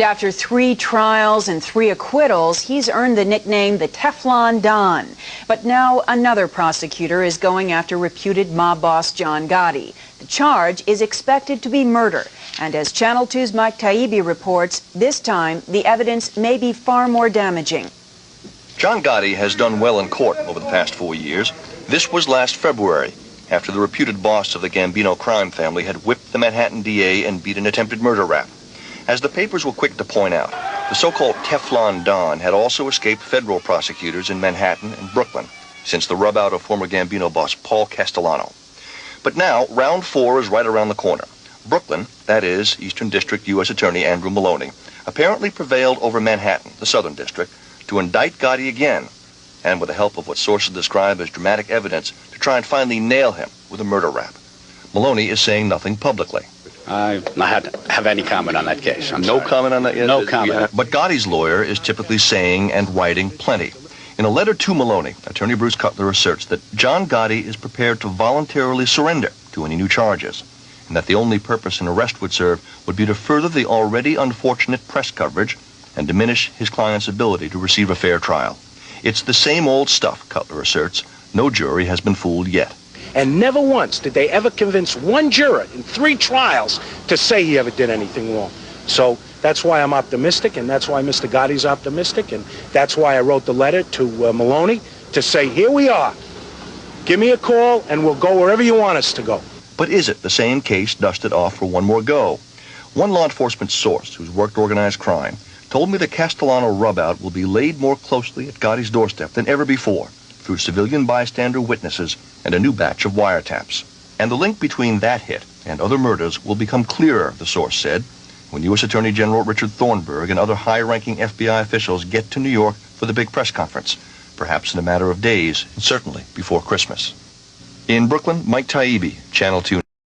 After 3 trials and 3 acquittals, he's earned the nickname the Teflon Don. But now another prosecutor is going after reputed mob boss John Gotti. The charge is expected to be murder. And as Channel 2's Mike Taibbi reports, this time the evidence may be far more damaging. John Gotti has done well in court over the past 4 years. This was last February, after the reputed boss of the Gambino crime family had whipped the Manhattan DA and beat an attempted murder rap. As the papers were quick to point out, the so-called Teflon Don had also escaped federal prosecutors in Manhattan and Brooklyn since the rub-out of former Gambino boss Paul Castellano. But now, round 4 is right around the corner. Brooklyn, that is, Eastern District U.S. Attorney Andrew Maloney, apparently prevailed over Manhattan, the Southern District, to indict Gotti again, and with the help of what sources describe as dramatic evidence, to try and finally nail him with a murder rap. Maloney is saying nothing publicly. I don't have any comment on that case. No comment on that yet? No comment. But Gotti's lawyer is typically saying and writing plenty. In a letter to Maloney, attorney Bruce Cutler asserts that John Gotti is prepared to voluntarily surrender to any new charges, and that the only purpose an arrest would serve would be to further the already unfortunate press coverage and diminish his client's ability to receive a fair trial. It's the same old stuff, Cutler asserts. No jury has been fooled yet. And never once did they ever convince one juror in 3 trials to say he ever did anything wrong. So that's why I'm optimistic, and that's why Mr. Gotti's optimistic, and that's why I wrote the letter to Maloney to say, here we are. Give me a call, and we'll go wherever you want us to go. But is it the same case dusted off for one more go? One law enforcement source who's worked organized crime told me the Castellano rub-out will be laid more closely at Gotti's doorstep than ever before, through civilian bystander witnesses and a new batch of wiretaps. And the link between that hit and other murders will become clearer, the source said, when U.S. Attorney General Richard Thornburg and other high-ranking FBI officials get to New York for the big press conference, perhaps in a matter of days, and certainly before Christmas. In Brooklyn, Mike Taibbi, Channel 2.